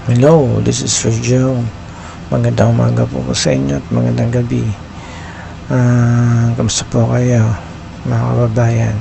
Hello, this is Sergio. Magandang umaga po sa inyo at magandang gabi. Kamusta po kayo, mga kababayan?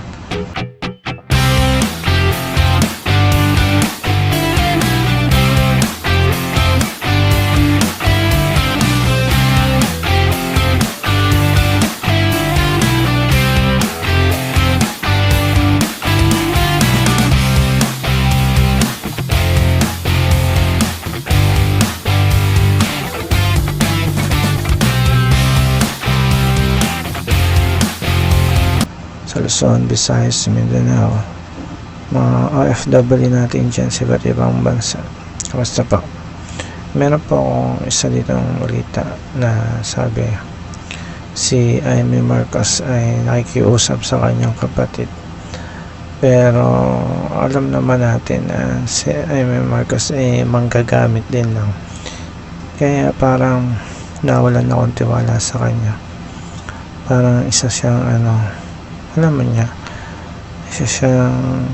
Sa Luzon, Visayas, Mindanao, mga OFW natin dyan sa iba't ibang bansa. Kamusta po? Meron po akong isa ditong balita na sabi si Amy Marcos ay nakikiusap sa kanyang kapatid. Pero alam naman natin na si Amy Marcos ay manggagamit din lang. Kaya parang nawalan akong tiwala sa kanya. Parang isa siyang alam mo niya, isa siyang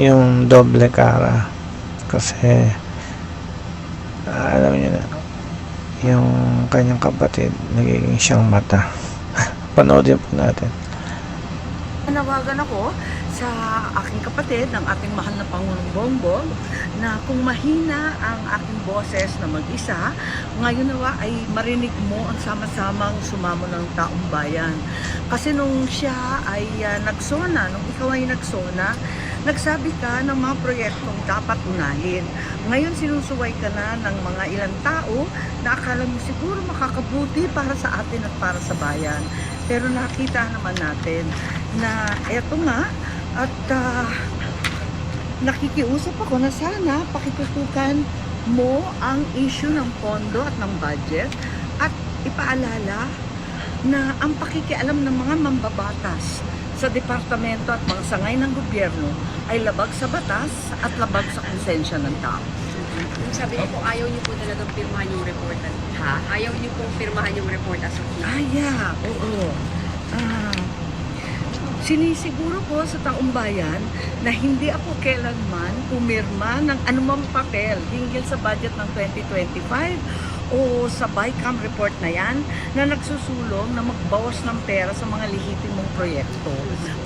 yung doble cara kasi alam niyo na yung kanyang kapatid nagiging siyang mata. Panoodin po natin. Nawagan ako sa aking kapatid ng ating mahal na Pangulong Bongbong na kung mahina ang aking boses na mag-isa, ngayon nawa ay marinig mo ang sama-samang sumamo ng taong bayan. Kasi nung siya ay nagsona, nung ikaw ay nagsona, nagsabi ka ng mga proyektong dapat unahin. Ngayon sinusuway ka na ng mga ilang tao na akala mo siguro makakabuti para sa atin at para sa bayan. Pero nakita naman natin na eto nga at nakikiusap ako na sana pakitutukan mo ang issue ng pondo at ng budget at ipaalala na ang pakikialam ng mga mambabatas sa departamento at mga sangay ng gobyerno ay labag sa batas at labag sa konsensya ng tao. Sabi niyo po, ayaw niyo po talagang pirmahan yung report. Ha? Ayaw niyo pong pirmahan yung report as of now. Oo. Sinisiguro ko sa taong bayan na hindi ako kailanman pumirma ng anumang papel hinggil sa budget ng 2025 o sa BICAM report na yan na nagsusulong na magbawas ng pera sa mga lehitimong proyekto.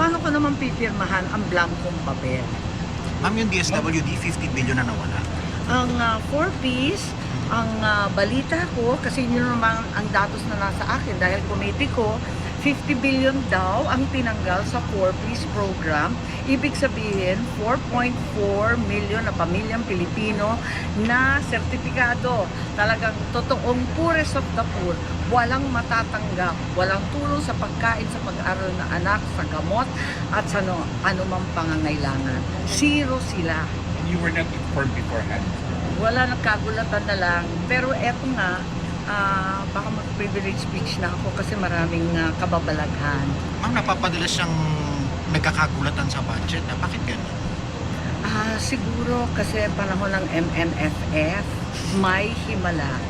Paano ko naman pipirmahan ang blankong papel? Ma'am, yung DSWD, 50 billion na nawala. Ang 4Ps, ang balita ko, kasi yun naman ang datos na nasa akin dahil committee ko, 50 billion daw ang tinanggal sa 4Ps program. Ibig sabihin, 4.4 million na pamilyang Pilipino na sertipikado. Talagang totoong poorest of the poor. Walang matatanggap. Walang tulong sa pagkain, sa pag-aaral ng anak, sa gamot, at sa anumang pangangailangan. Zero sila. You were not informed beforehand? Wala, nagkagulatan na lang. Pero eto nga, baka mag-privilege speech na ako kasi maraming kababalaghan. Ma'am, napapadala siyang nagkakagulatan sa budget. Bakit gano'n? Siguro kasi panahon ng MMFF, may himala.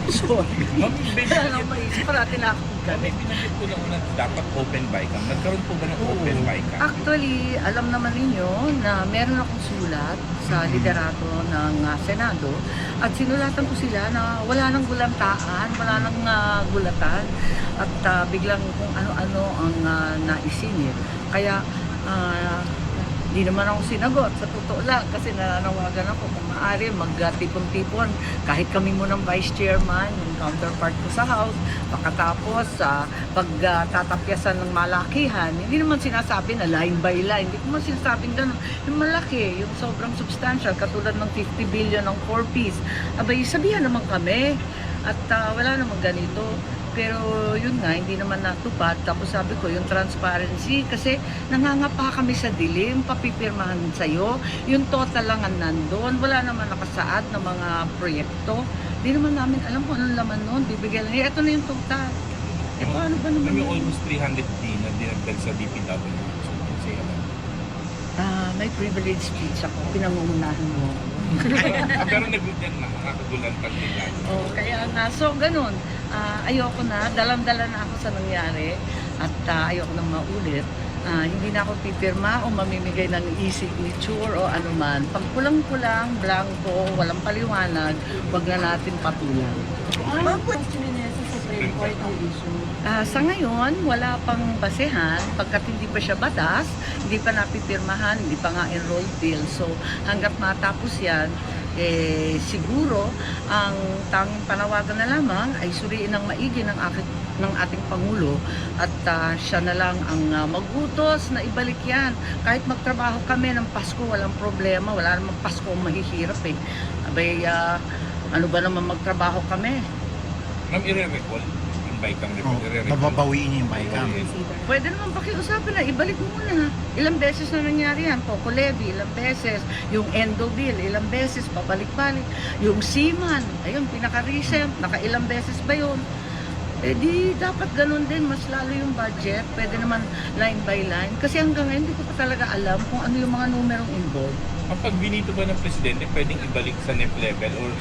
Sorry. Alam mo, isip parati na ako May pinagit po lang na dapat open BICAM. Nagkaroon po ba ng open BICAM? Actually, alam naman ninyo na meron akong sulat sa liderato ng Senado at sinulatan ko sila na wala nang gulantaan, wala nang gulatan at biglang kung ano-ano ang naisingit. Kaya di naman ako sinagot, sa totoo lang, kasi nananawagan ako kung maaari magtipon-tipon kahit kami mo ng vice chairman, yung counterpart ko sa house, pagkatapos pagtatapyasan ng malakihan, hindi naman sinasabi na line by line, hindi ko man sinasabing gano'n, yung malaki, yung sobrang substantial, katulad ng 50 billion ng 4Ps, abay, sabihan naman kami, at wala namang ganito. Pero yun nga, hindi naman natupad. Tapos sabi ko, yung transparency, kasi nangangapa kami sa dilim, papipirmahan sa'yo. Yung total lang ang nandun. Wala naman nakasaad ng mga proyekto. Hindi naman namin alam kung anong laman nun. Bibigyan lang, ito na yung total. Paano ba naman May yun? almost 300 din na dinagdag sa DPW. So, say alam. May privilege speech ako. Pinangungunahan mo. Pero nagugyan na, nakakagulantag nila. Kaya nga, so ganun. Ayoko na, dalam-dala na ako sa nangyari at ayoko na maulit. Hindi na ako pipirma o mamimigay ng e-signature o anuman. Pag kulang-kulang, blanco, walang paliwanag, wag na natin patulan. Ma'am, question niya sa Supreme Court ang issue. Sa ngayon, wala pang basehan pagkat hindi pa siya batas, hindi pa napipirmahan, hindi pa nga enrolled bill. So hanggat matapos yan, siguro ang tanging panawagan na lamang ay suriin ng maigi ng ating Pangulo at siya na lang ang magutos na ibalik yan. Kahit magtrabaho kami ng Pasko, walang problema, wala namang Pasko ang mahihirap eh. Abay, ano ba naman magtrabaho kami? Ma'am, i-recall yung BICAM report. Bababawiin niya yung BICAM. Pwede naman pakiusapan na, ibalik mo muna. Ilang beses na nangyari yan. Poco Levy, ilang beses. Yung Endo Bill, ilang beses, pabalik-balik. Yung Seaman, ayun, pinaka-recent, nakailang beses ba yun? Di dapat ganun din, mas lalo yung budget. Pwede naman line by line. Kasi hanggang ngayon, hindi ko pa talaga alam kung ano yung mga numerong involved. Ang pag binito ba ng presidente, pwedeng ibalik sa NEP level or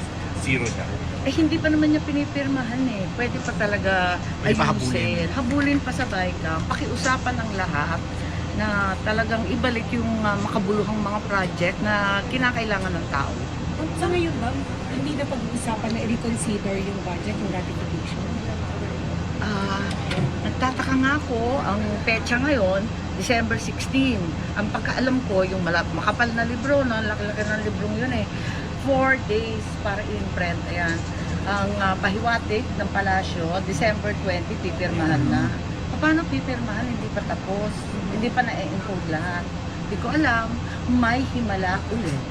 zero na? Hindi pa naman niya pinipirmahan eh. Pwede pa talaga Pwede pa ayusin. Habulin pa sa BICAM. Pakiusapan ng lahat na talagang ibalik yung makabuluhang mga project na kinakailangan ng tao. Sa ngayon ba, hindi na pag-uusapan na i-reconsider yung budget, yung ratification? Nagtataka nga ako, ang petsa ngayon, December 16. Ang pagkaalam ko, yung makapal na libro, no? Laki-laki ng librong yun eh. 4 days para in-print. Ayan. Ang pahiwatig ng palasyo, December 20, pipirmahan na. Paano pipirmahan? Hindi pa tapos. Hindi pa na-encode lahat. Hindi ko alam, may himala ulit.